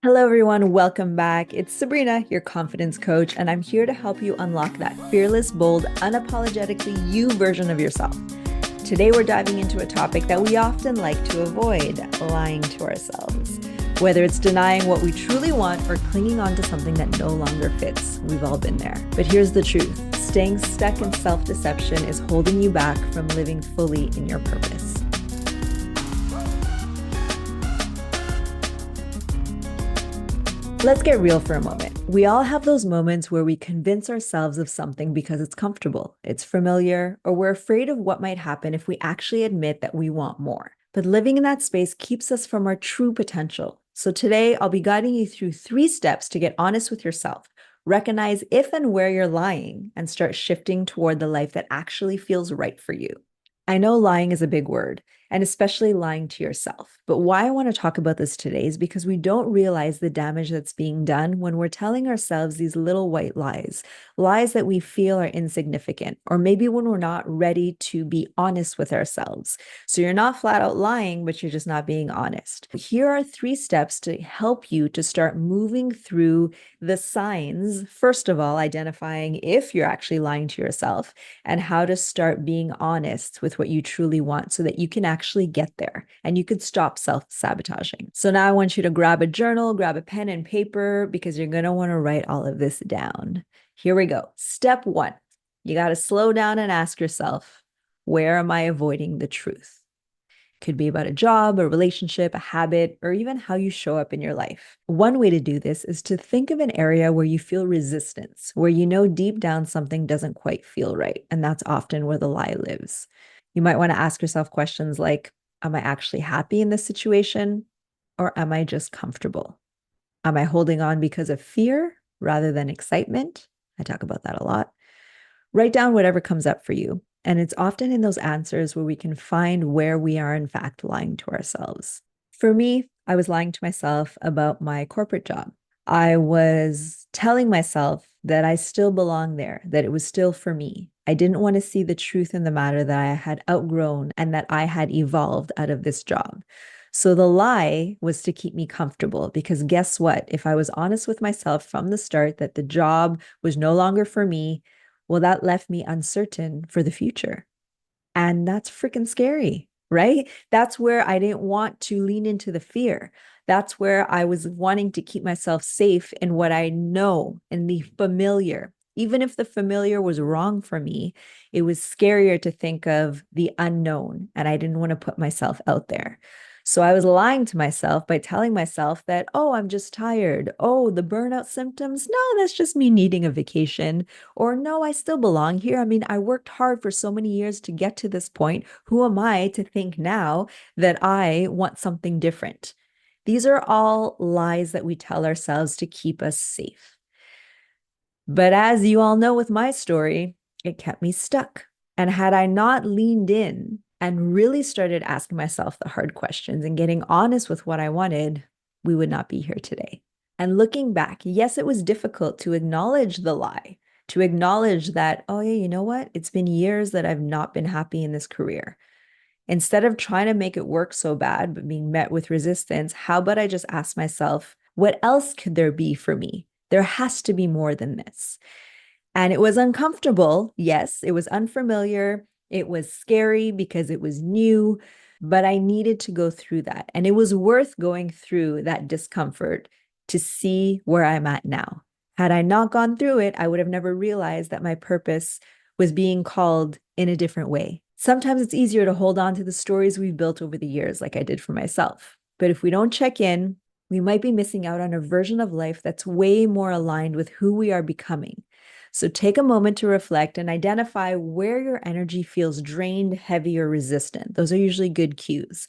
Hello, everyone. Welcome back. It's Sabrina, your confidence coach, and I'm here to help you unlock that fearless, bold, unapologetically you version of yourself. Today, we're diving into a topic that we often like to avoid: lying to ourselves. Whether it's denying what we truly want or clinging on to something that no longer fits, we've all been there. But here's the truth: staying stuck in self deception is holding you back from living fully in your purpose. Let's get real for a moment. We all have those moments where we convince ourselves of something because it's comfortable, it's familiar, or we're afraid of what might happen if we actually admit that we want more. But living in that space keeps us from our true potential. So today, I'll be guiding you through 3 steps to get honest with yourself, recognize if and where you're lying, and start shifting toward the life that actually feels right for you. I know lying is a big word, and especially lying to yourself. But why I want to talk about this today is because we don't realize the damage that's being done when we're telling ourselves these little white lies, lies that we feel are insignificant, or maybe when we're not ready to be honest with ourselves. So you're not flat out lying, but you're just not being honest. Here are 3 steps to help you to start moving through the signs. First of all, identifying if you're actually lying to yourself, and how to start being honest with what you truly want so that you can actually get there and you could stop self-sabotaging. So now I want you to grab a journal, grab a pen and paper, because you're going to want to write all of this down. Here we go. Step 1, you got to slow down and ask yourself, where am I avoiding the truth? Could be about a job, a relationship, a habit, or even how you show up in your life. One way to do this is to think of an area where you feel resistance, where you know deep down something doesn't quite feel right. And that's often where the lie lives. You might want to ask yourself questions like, am I actually happy in this situation? Or am I just comfortable? Am I holding on because of fear rather than excitement? I talk about that a lot. Write down whatever comes up for you. And it's often in those answers where we can find where we are, in fact, lying to ourselves. For me, I was lying to myself about my corporate job. I was telling myself that I still belong there, that it was still for me. I didn't want to see the truth in the matter that I had outgrown and that I had evolved out of this job. So the lie was to keep me comfortable, because guess what? If I was honest with myself from the start that the job was no longer for me, well, that left me uncertain for the future. And that's freaking scary, right? That's where I didn't want to lean into the fear. That's where I was wanting to keep myself safe in what I know, in the familiar. Even if the familiar was wrong for me, it was scarier to think of the unknown, and I didn't want to put myself out there. So I was lying to myself by telling myself that, oh, I'm just tired. Oh, the burnout symptoms? No, that's just me needing a vacation. Or no, I still belong here. I mean, I worked hard for so many years to get to this point. Who am I to think now that I want something different? These are all lies that we tell ourselves to keep us safe. But as you all know with my story, it kept me stuck. And had I not leaned in and really started asking myself the hard questions and getting honest with what I wanted, we would not be here today. And looking back, yes, it was difficult to acknowledge the lie, to acknowledge that, oh, yeah, you know what? It's been years that I've not been happy in this career. Instead of trying to make it work so bad, but being met with resistance, how about I just ask myself, what else could there be for me? There has to be more than this. And it was uncomfortable. Yes, it was unfamiliar. It was scary because it was new, but I needed to go through that. And it was worth going through that discomfort to see where I'm at now. Had I not gone through it, I would have never realized that my purpose was being called in a different way. Sometimes it's easier to hold on to the stories we've built over the years, like I did for myself. But if we don't check in, we might be missing out on a version of life that's way more aligned with who we are becoming. So take a moment to reflect and identify where your energy feels drained, heavy, or resistant. Those are usually good cues.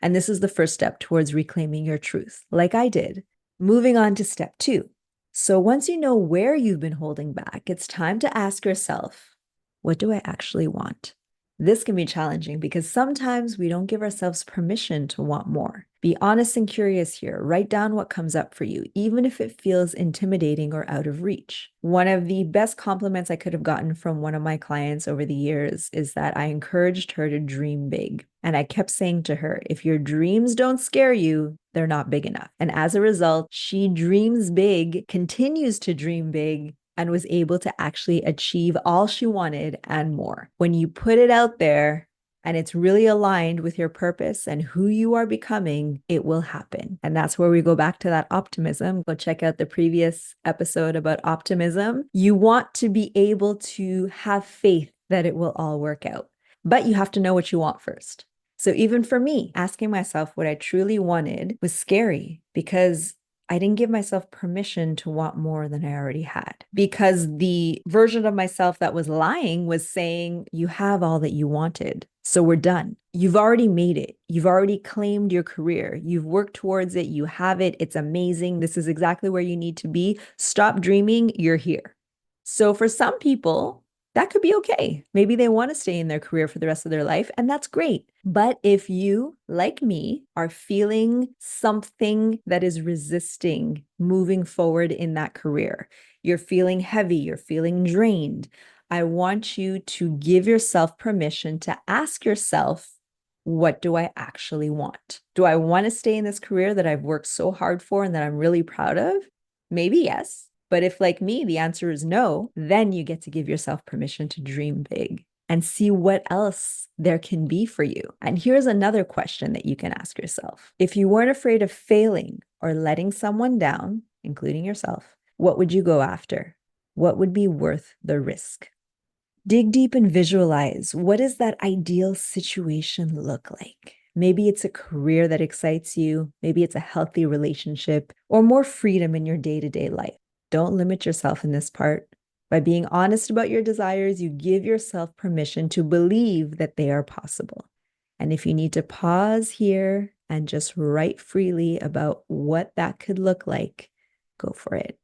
And this is the first step towards reclaiming your truth, like I did. Moving on to step 2. So once you know where you've been holding back, it's time to ask yourself, what do I actually want? This can be challenging because sometimes we don't give ourselves permission to want more. Be honest and curious here. Write down what comes up for you, even if it feels intimidating or out of reach. One of the best compliments I could have gotten from one of my clients over the years is that I encouraged her to dream big. And I kept saying to her, if your dreams don't scare you, they're not big enough. And as a result, she dreams big, continues to dream big, and was able to actually achieve all she wanted and more. When you put it out there and it's really aligned with your purpose and who you are becoming, it will happen. And that's where we go back to that optimism. Go check out the previous episode about optimism. You want to be able to have faith that it will all work out, but you have to know what you want first. So even for me, asking myself what I truly wanted was scary because I didn't give myself permission to want more than I already had, because the version of myself that was lying was saying, you have all that you wanted, so we're done. You've already made it. You've already claimed your career. You've worked towards it. You have it. It's amazing. This is exactly where you need to be. Stop dreaming. You're here. So for some people, that could be okay. Maybe they want to stay in their career for the rest of their life, and that's great. But if you, like me, are feeling something that is resisting moving forward in that career, you're feeling heavy, you're feeling drained, I want you to give yourself permission to ask yourself, what do I actually want? Do I want to stay in this career that I've worked so hard for and that I'm really proud of? Maybe yes. But if, like me, the answer is no, then you get to give yourself permission to dream big and see what else there can be for you. And here's another question that you can ask yourself. If you weren't afraid of failing or letting someone down, including yourself, what would you go after? What would be worth the risk? Dig deep and visualize, what does that ideal situation look like? Maybe it's a career that excites you. Maybe it's a healthy relationship or more freedom in your day-to-day life. Don't limit yourself in this part. By being honest about your desires, you give yourself permission to believe that they are possible. And if you need to pause here and just write freely about what that could look like, go for it.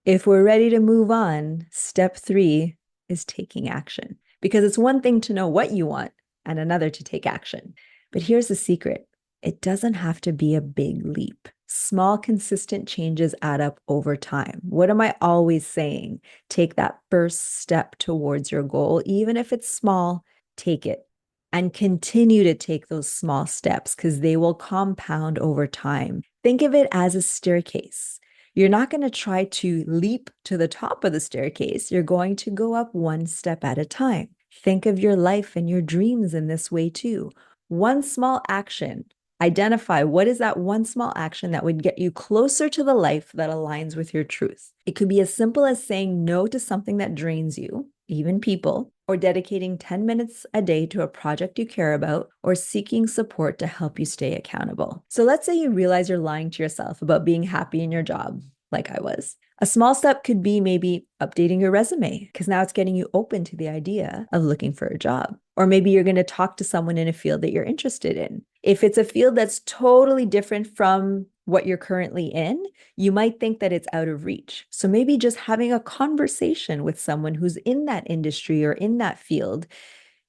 If we're ready to move on, step 3 is taking action. Because it's one thing to know what you want and another to take action. But here's the secret. It doesn't have to be a big leap. Small, consistent changes add up over time. What am I always saying? Take that first step towards your goal. Even if it's small, take it. And continue to take those small steps because they will compound over time. Think of it as a staircase. You're not going to try to leap to the top of the staircase. You're going to go up one step at a time. Think of your life and your dreams in this way too. One small action. Identify what is that one small action that would get you closer to the life that aligns with your truth. It could be as simple as saying no to something that drains you, even people, or dedicating 10 minutes a day to a project you care about, or seeking support to help you stay accountable. So let's say you realize you're lying to yourself about being happy in your job, like I was. A small step could be maybe updating your resume, because now it's getting you open to the idea of looking for a job. Or maybe you're going to talk to someone in a field that you're interested in. If it's a field that's totally different from what you're currently in, you might think that it's out of reach. So maybe just having a conversation with someone who's in that industry or in that field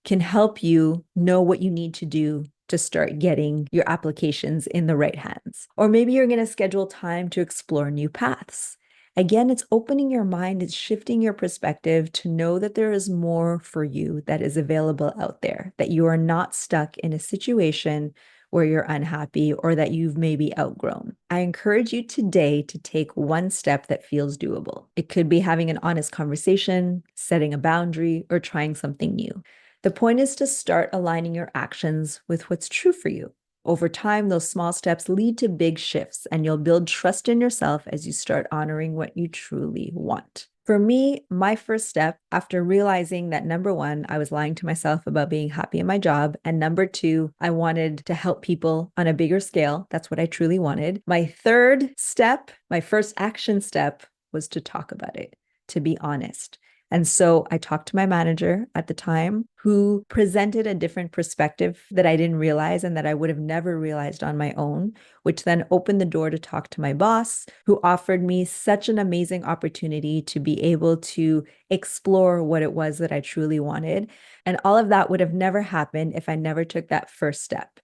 can help you know what you need to do to start getting your applications in the right hands. Or maybe you're going to schedule time to explore new paths. Again, it's opening your mind, it's shifting your perspective to know that there is more for you that is available out there, that you are not stuck in a situation where you're unhappy or that you've maybe outgrown. I encourage you today to take one step that feels doable. It could be having an honest conversation, setting a boundary, or trying something new. The point is to start aligning your actions with what's true for you. Over time, those small steps lead to big shifts, and you'll build trust in yourself as you start honoring what you truly want. For me, my first step after realizing that number 1, I was lying to myself about being happy in my job, and number 2, I wanted to help people on a bigger scale. That's what I truly wanted. My third step, my first action step, was to talk about it, to be honest. And so I talked to my manager at the time, who presented a different perspective that I didn't realize and that I would have never realized on my own, which then opened the door to talk to my boss, who offered me such an amazing opportunity to be able to explore what it was that I truly wanted. And all of that would have never happened if I never took that first step.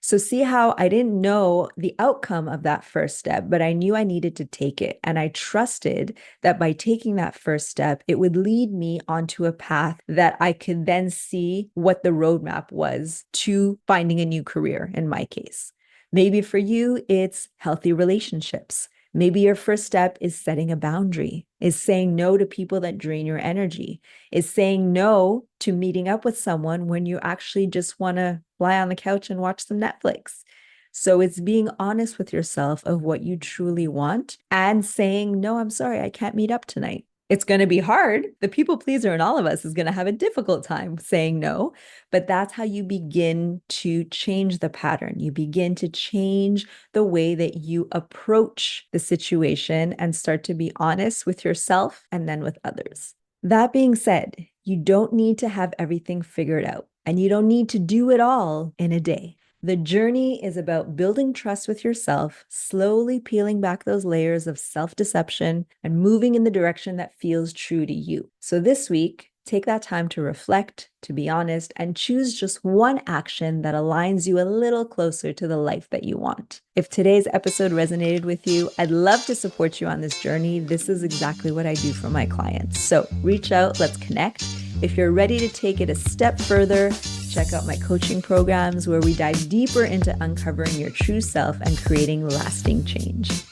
So see how I didn't know the outcome of that first step, but I knew I needed to take it. And I trusted that by taking that first step, it would lead me onto a path that I could then see what the roadmap was to finding a new career in my case. Maybe for you, it's healthy relationships. Maybe your first step is setting a boundary, is saying no to people that drain your energy, is saying no to meeting up with someone when you actually just want to lie on the couch and watch some Netflix. So it's being honest with yourself of what you truly want and saying, no, I'm sorry, I can't meet up tonight. It's going to be hard. The people pleaser in all of us is going to have a difficult time saying no, but that's how you begin to change the pattern. You begin to change the way that you approach the situation and start to be honest with yourself and then with others. That being said, you don't need to have everything figured out and you don't need to do it all in a day. The journey is about building trust with yourself, slowly peeling back those layers of self-deception and moving in the direction that feels true to you. So this week, take that time to reflect, to be honest, and choose just one action that aligns you a little closer to the life that you want. If today's episode resonated with you, I'd love to support you on this journey. This is exactly what I do for my clients. So reach out, let's connect. If you're ready to take it a step further, check out my coaching programs where we dive deeper into uncovering your true self and creating lasting change.